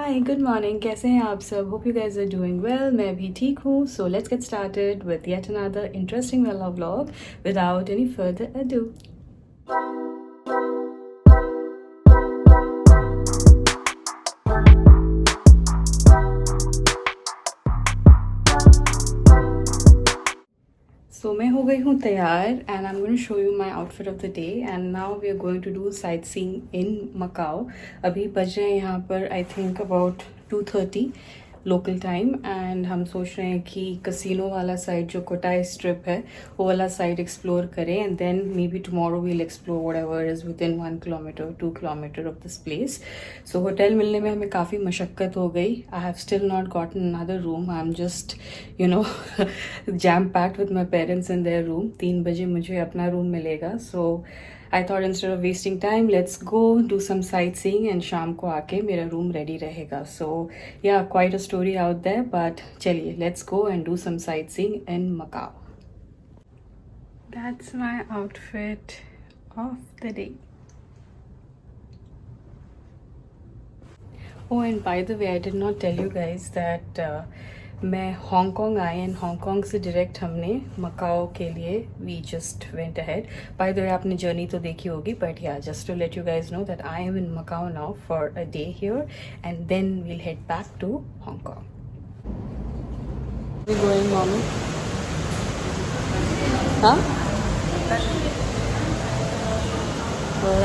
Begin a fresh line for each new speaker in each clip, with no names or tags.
Hi good morning, कैसे हैं आप सब? Hope you guys are doing well. मैं भी ठीक हूँ। So let's get started with yet another interesting वाला vlog without any further ado. So मैं हो गई हूँ तैयार and I am going to show you my outfit of the day. And now we are going to do sightseeing in Macao. अभी बज रहे हैं यहाँ पर I think about 2:30 local time. And हम सोच रहे हैं कि कसिनो वाला साइड जो कोटाई स्ट्रिप है वो वाला साइड एक्सप्लोर करें and then maybe tomorrow we'll explore whatever is within 1 kilometre 2 kilometre of this place. So hotel मिलने में हमें काफ़ी मशक्क़त हो गई। I have still not gotten another room. I am just you know jam packed with my parents in their room. 3 बजे मुझे अपना रूम मिलेगा। So I thought instead of wasting time let's go do some sightseeing and शाम को आके मेरा room ready रहेगा। So yeah quite a story out there, but चलिए let's go and do some sightseeing in Macao. That's my outfit of the day. Oh, and by the way, I did not tell you guys that मैं Hong Kong आई and Hong Kong से direct हमने मकाओ के लिए we just went ahead. By the way आपने journey तो देखी होगी, but yeah just to let you guys know that I am in Macao now for a day here and then we'll head back to Hong Kong. We going mommy? हाँ,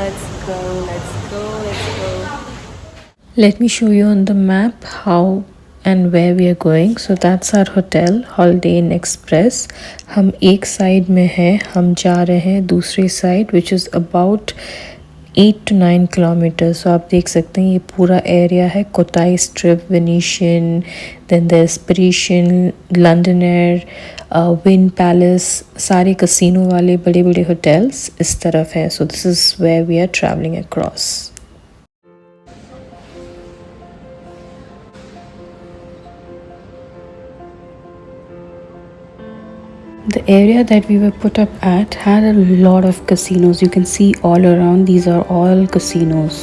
let's go let's go let's go.
Let me show you on the map how and where we are going. So that's our hotel, Holiday Inn Express. हम एक side में हैं, हम जा रहे हैं दूसरी side which is about 8 to 9 kilometers. So आप देख सकते हैं ये पूरा एरिया है Cotai strip, Venetian, then there's Parisian, Londoner, Wynn palace, सारे कसिनो वाले बड़े बड़े होटल्स इस तरफ है. So this is where we are traveling across. The area that we were put up at had a lot of casinos. You can see all around, these are all casinos.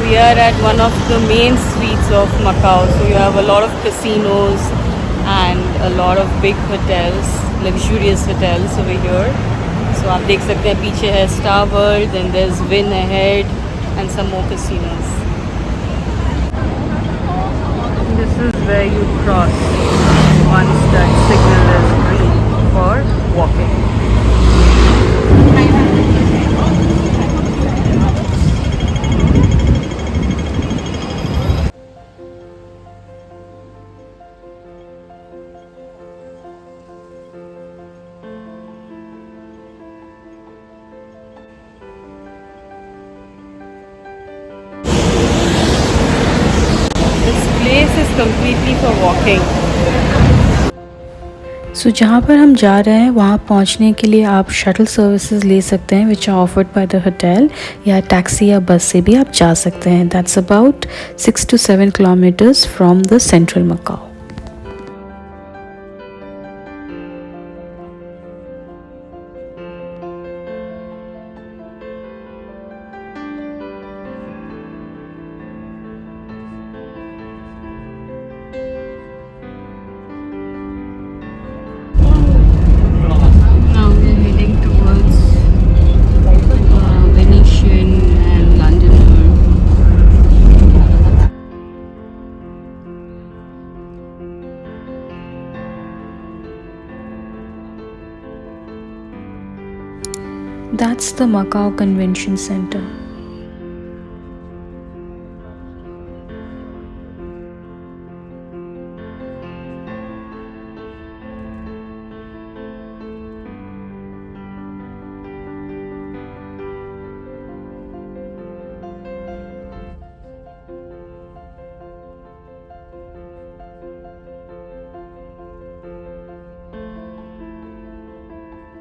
We are at one of the main streets of Macau. So you have a lot of casinos and a lot of big hotels, luxurious hotels over here. So आप देख सकते हैं पीछे है Star World, then there's Wynn ahead and some more casinos. This is where you cross once that signal is green for walking. Place is completely for walking.
So जहाँ पर हम जा रहे हैं वहाँ पहुँचने के लिए आप शटल सर्विसेज ले सकते हैं which are offered by the hotel, या टैक्सी या बस से भी आप जा सकते हैं. That's about 6 to 7 kilometers from the central Macau. That's the Macau Convention Center.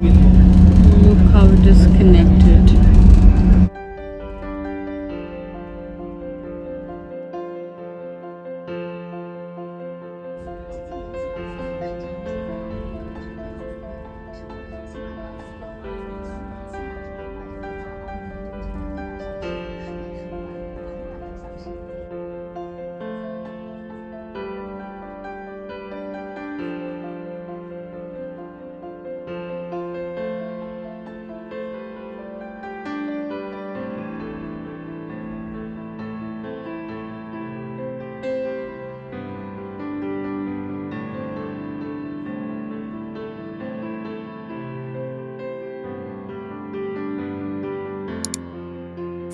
Look how it is connected.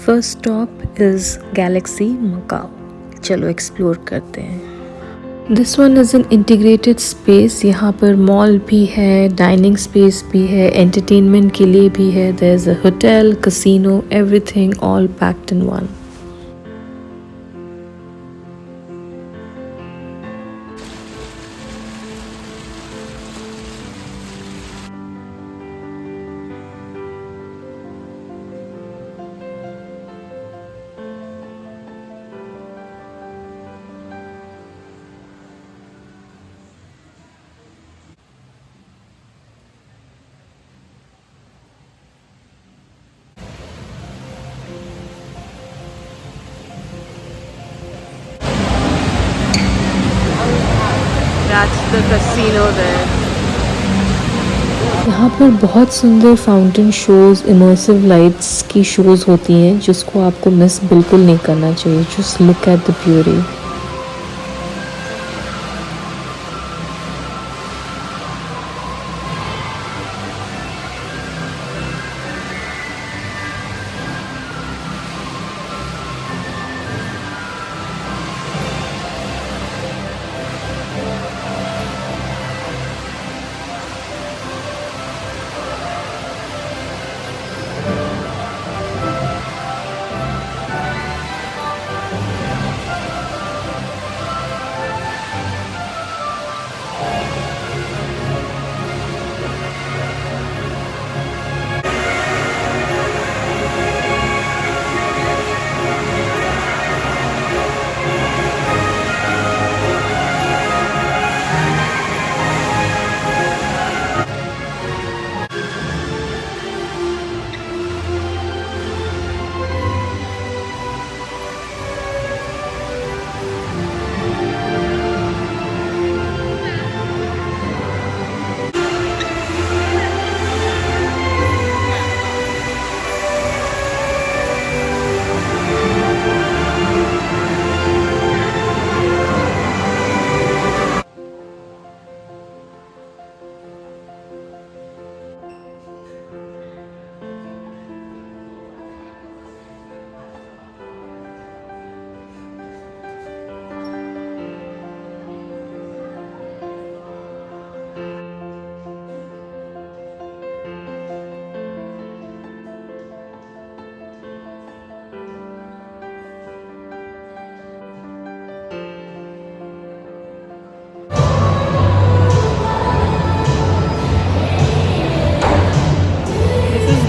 First stop is Galaxy Macau. चलो एक्सप्लोर करते हैं. This one is an integrated space. यहाँ पर मॉल भी है, dining space भी है, entertainment के लिए भी है. There is a hotel, casino, everything all packed in one.
That's the casino there.
यहाँ पर बहुत सुंदर फाउंटेन शोज़, इमर्सिव लाइट्स की शोज़ होती हैं जिसको आपको मिस बिल्कुल नहीं करना चाहिए. Just look at the beauty.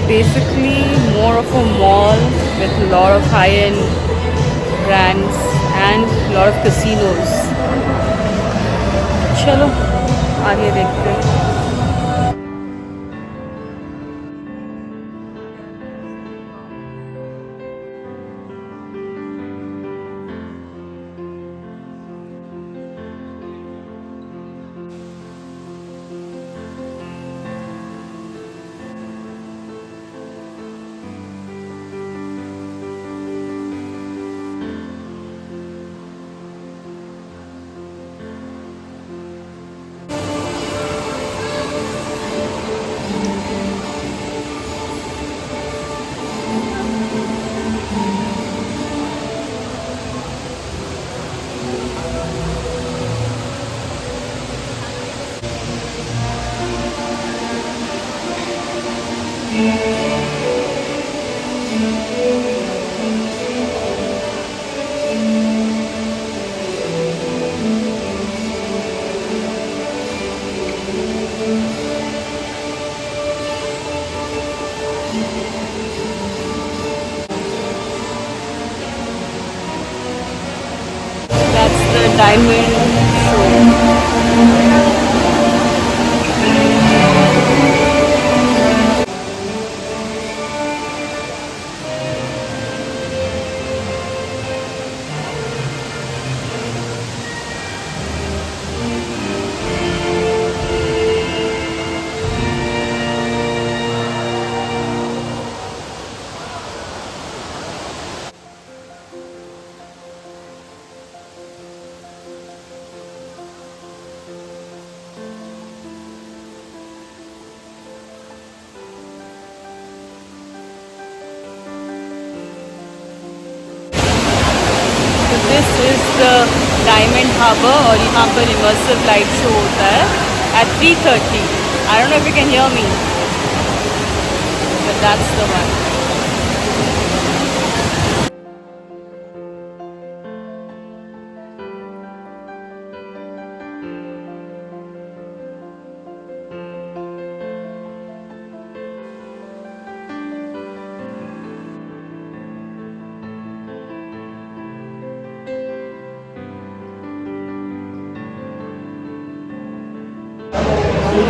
Basically more of a mall with a lot of high-end brands and a lot of casinos. चलो आगे देखते हैं. That's the diamond show. तो this is the diamond harbour और यहाँ पर इमर्सिव लाइट शो होता है at 3:30. I don't know if you can hear me, but that's the one.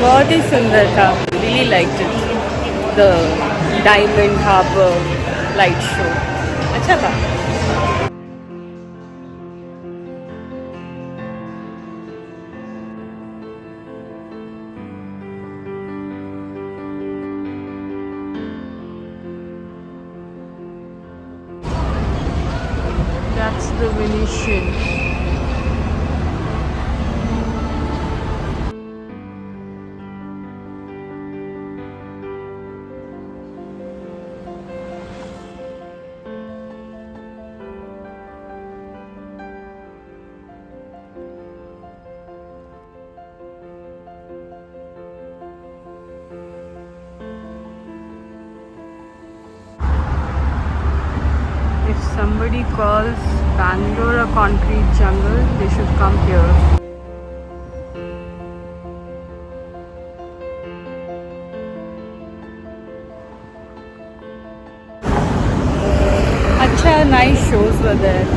बहुत ही सुंदर था. Really liked it. The Diamond Harbour light show. अच्छा था. That's the Venetian. If somebody calls Bangalore a concrete jungle, they should come here. Acha, nice shows were there.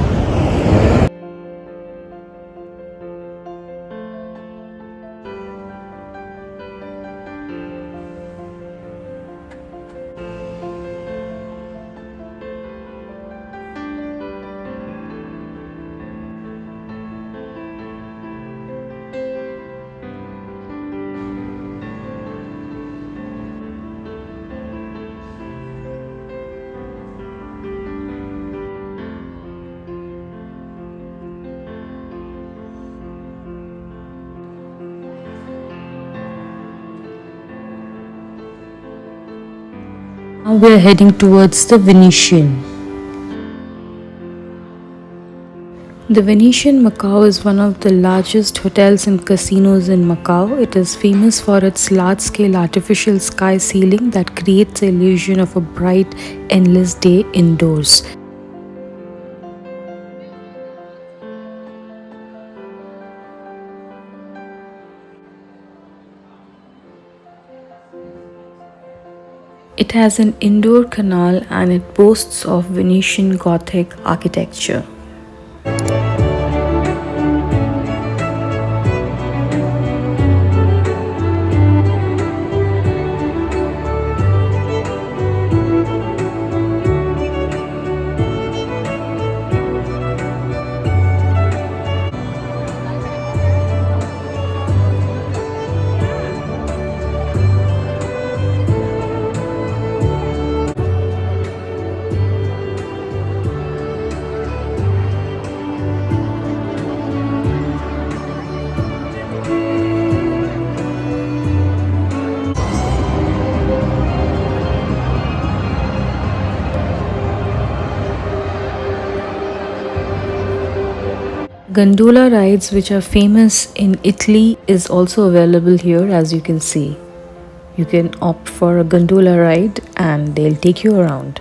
Now we are heading towards the Venetian. The Venetian Macau is one of the largest hotels and casinos in Macau. It is famous for its large-scale artificial sky ceiling that creates the illusion of a bright, endless day indoors. It has an indoor canal and it boasts of Venetian Gothic architecture. Gondola rides, which are famous in Italy, is also available here, as you can see. You can opt for a gondola ride and they'll take you around.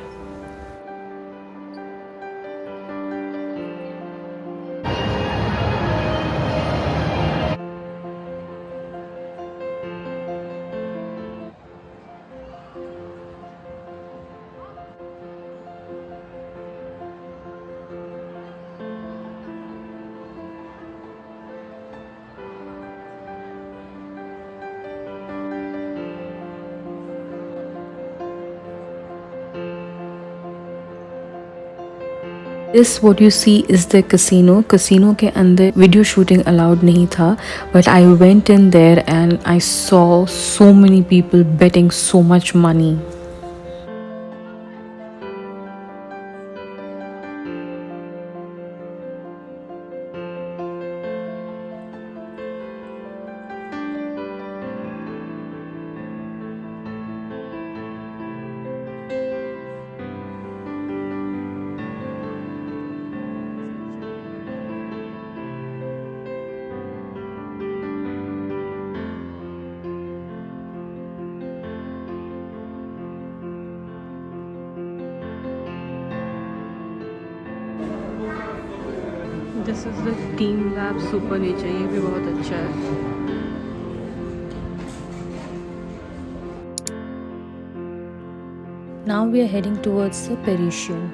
This what you see is the casino. Casino के अंदर video shooting allowed नहीं था, but I went in there and I saw so many people betting so much money. This is the Team Lab Super Nature. ये भी बहुत अच्छा है. Now we are heading towards the Parisian.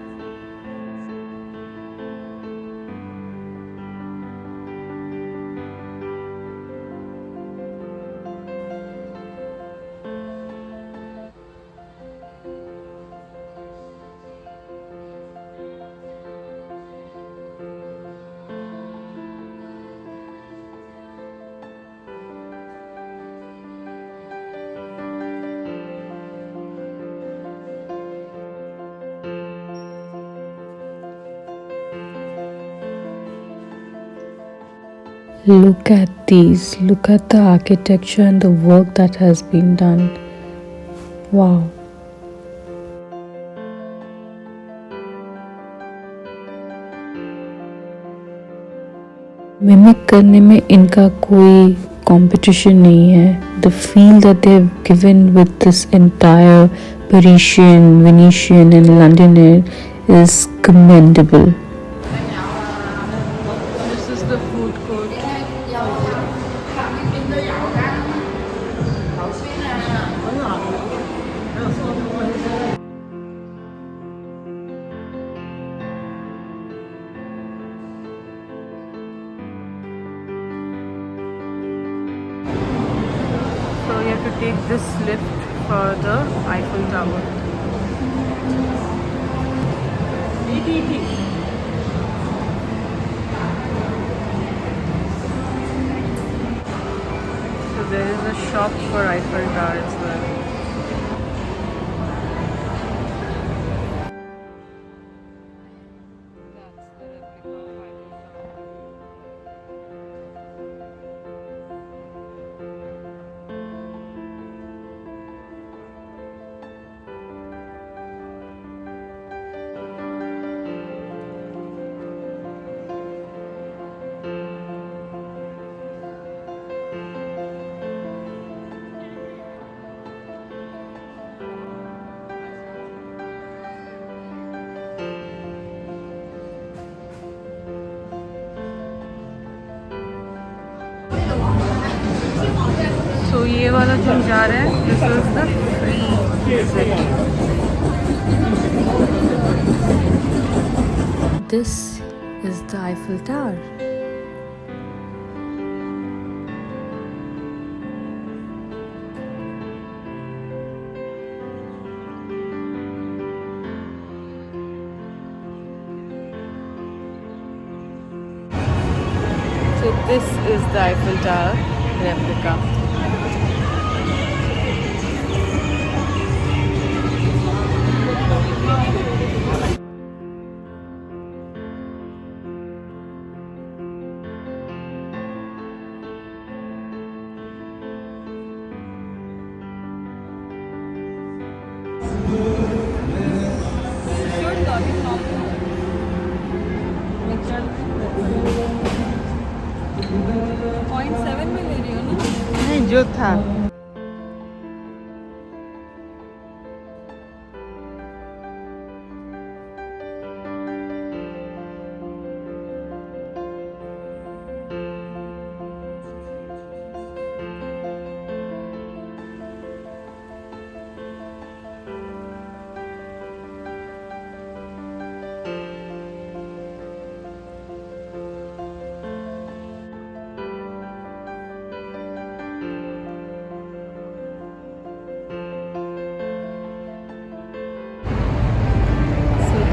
Look at these. Look at the architecture and the work that has been done. Wow. Mimic करने में इनका कोई competition नहीं है. The feel that they've given with this entire Parisian, Venetian and Londoner is commendable. This is the food court. So you have to take this lift for the Eiffel Tower. So there is a shop for Eiffel Tower as well. So ये वाला जो हम जा रहे हैं, this is the free visit. This is the Eiffel Tower. So this is the Eiffel Tower replica. नहीं जो था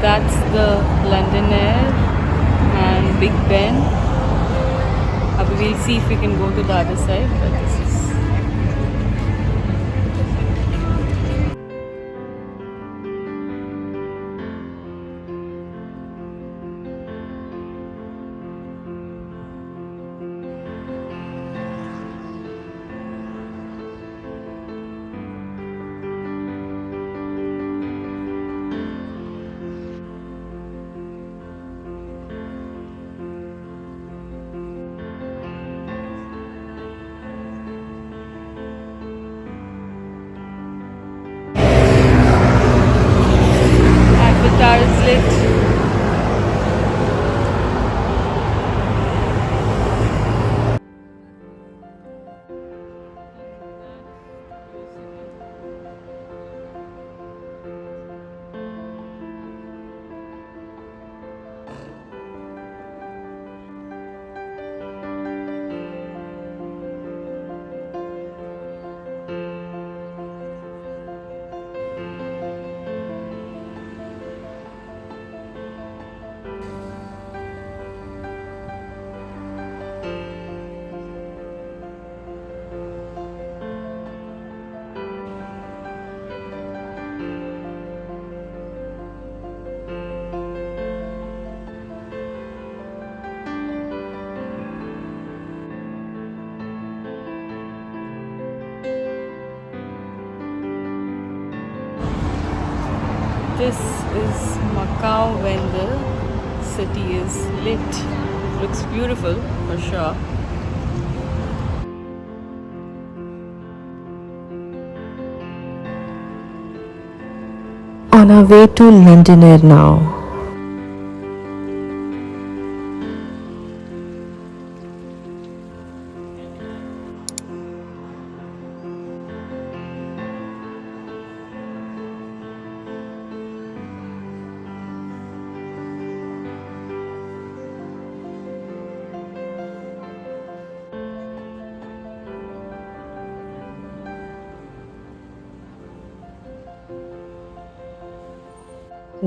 that's the London Air and Big Ben. We'll see if we can go to the other side, but this is Avatar is lit. This is Macau when the city is lit. Looks beautiful for sure.
On our way to Londoner now.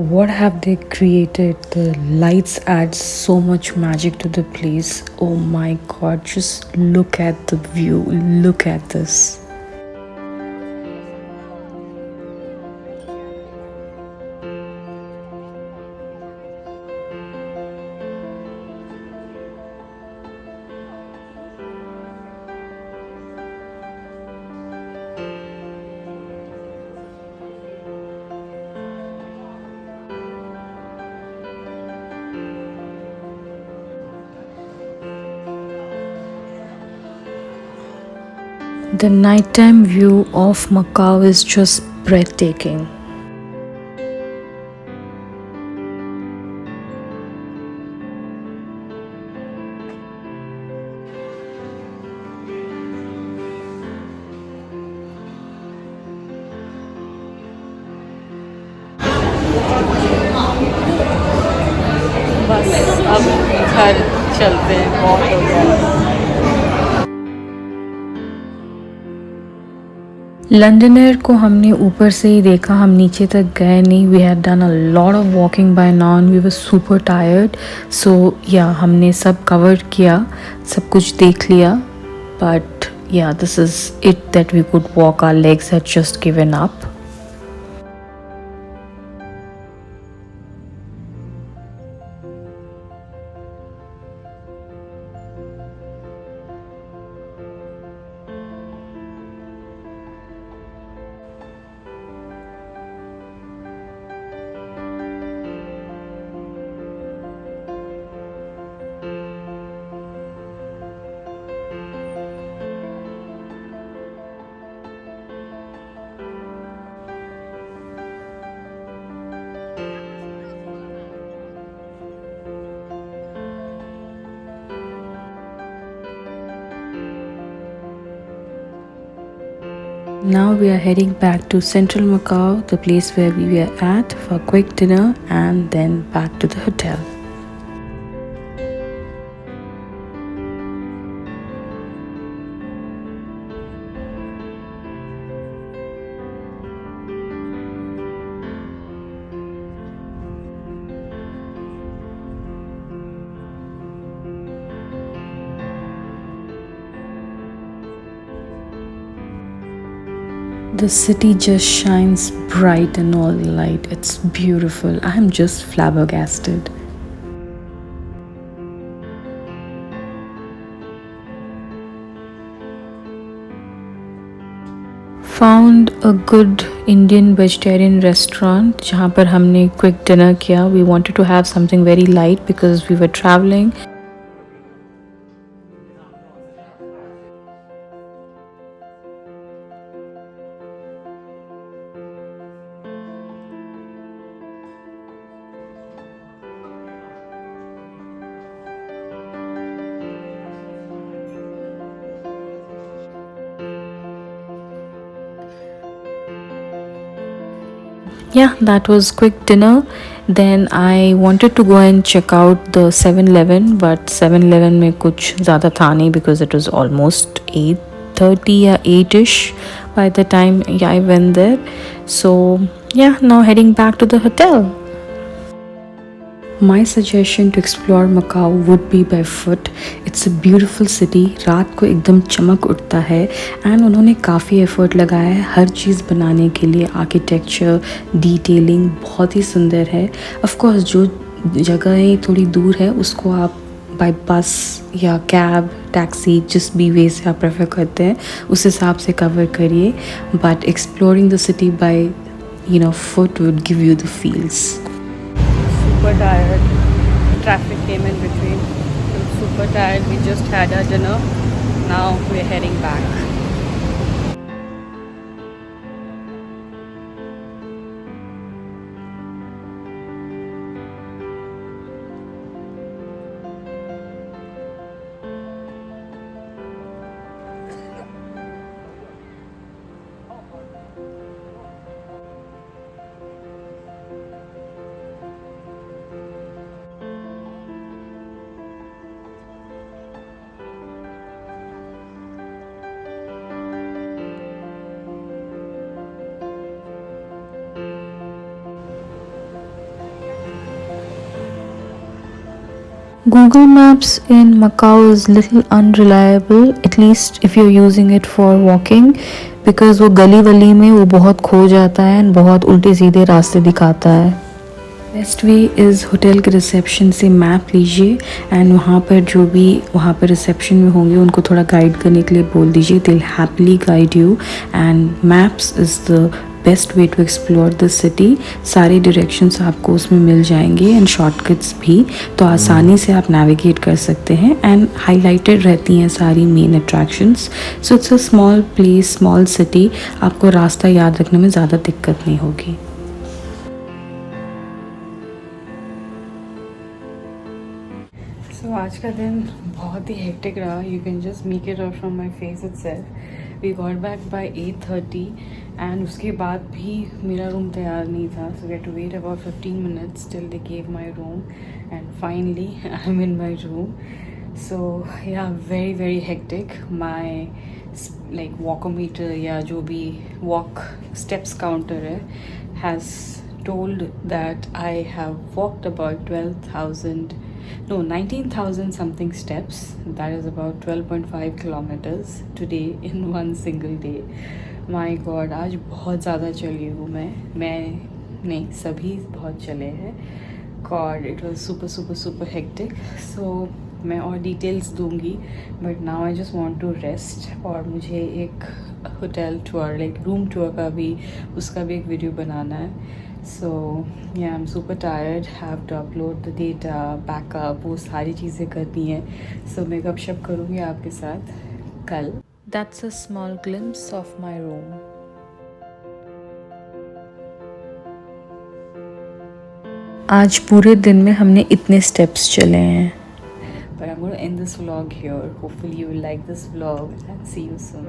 What have they created? The lights add so much magic to the place. Oh my god, just look at the view. Look at this. The nighttime view of Macau is just breathtaking.
बस अब घर चलते हैं, बहुत हो गया।
लंडनर को हमने ऊपर से ही देखा, हम नीचे तक गए नहीं। We had done a lot of walking by now and we were super tired, so yeah हमने सब कवर किया, सब कुछ देख लिया, but yeah this is it that we could walk, our legs had just given up. Now we are heading back to Central Macau, the place where we were at, for a quick dinner and then back to the hotel. The city just shines bright in all the light. It's beautiful. I am just flabbergasted. Found a good Indian vegetarian restaurant जहाँ पर हमने quick dinner किया. We wanted to have something very light because we were traveling. Yeah, that was quick dinner. Then I wanted to go and check out the 7-Eleven, but 7-Eleven में कुछ ज़्यादा था नहीं because it was almost 8:30 या 8ish by the time I went there. So yeah, now heading back to the hotel. My suggestion to explore Macau would be by foot. It's a beautiful city. रात को एकदम चमक उठता है and उन्होंने काफ़ी effort लगाया है हर चीज़ बनाने के लिए. आर्किटेक्चर, डिटेलिंग बहुत ही सुंदर है. ऑफ कोर्स जो जगहें थोड़ी दूर है उसको आप बाय बस या कैब, टैक्सी, जिस भी वे से आप प्रेफर करते हैं उस हिसाब से कवर करिए. But exploring the city bye foot would give you the feels.
Super tired. Traffic came in between. I'm super tired. We just had our dinner. Now we're heading back.
Google Maps in Macau is little unreliable, at least if you're using it for walking, because वो गली वली में वो बहुत खो जाता है और बहुत उल्टे सीधे रास्ते दिखाता है. बेस्ट वे इज़ होटल के रिसेप्शन से मैप लीजिए एंड वहाँ पर जो भी वहाँ पर रिसेप्शन में होंगे उनको थोड़ा गाइड करने के लिए बोल दीजिए. They will happily guide you and maps is the best way to explore the city. सारे डायरेक्शंस आपको उसमें मिल जाएंगे एंड शॉर्टकट्स भी, तो आसानी से आप नेविगेट कर सकते हैं एंड हाईलाइटेड रहती हैं सारी main attractions. So it's a small place, small city. आपको रास्ता याद रखने में ज़्यादा दिक्कत नहीं होगी.
So आज का दिन बहुत ही हेक्टिक रहा. You can just make it out from my face itself. We got back by 8:30 and उसके बाद भी मेरा रूम तैयार नहीं था. So we had to wait about 15 minutes till they gave my room and finally I'm in my room. So yeah, very very hectic. My like walkometer या जो भी walk steps counter है has told that I have walked about 19,000 something steps. That is about 12.5 kilometers today in one single day. My God, आज बहुत ज़्यादा चली हूँ मैं नहीं, सभी बहुत चले हैं. God, it was super hectic. So मैं और डिटेल्स दूंगी, but now I just want to rest. और मुझे एक hotel tour, like room tour का भी, उसका भी एक वीडियो बनाना है. So yeah I am super tired, have to upload the data, backup, वो सारी चीज़ें करनी है. सो मैं गपशप करूँगी आपके साथ कल.
That's a small glimpse of my room. आज पूरे दिन में हमने इतने स्टेप्स चले हैं.
But I'm going to end this vlog here. Hopefully you will like this vlog and see you soon.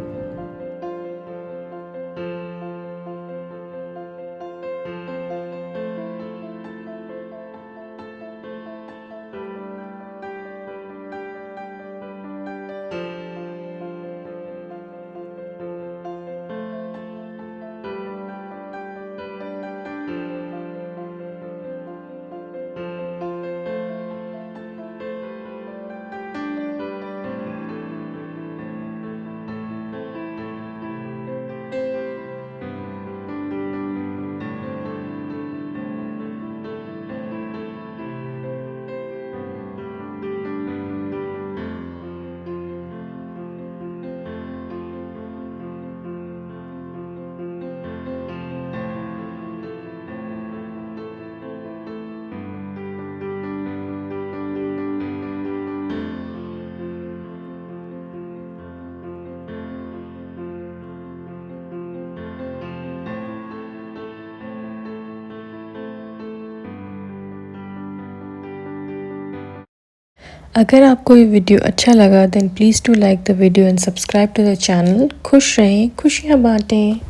अगर आपको ये वीडियो अच्छा लगा then please to like the video and subscribe to the channel. खुश रहें, खुशियाँ बांटें।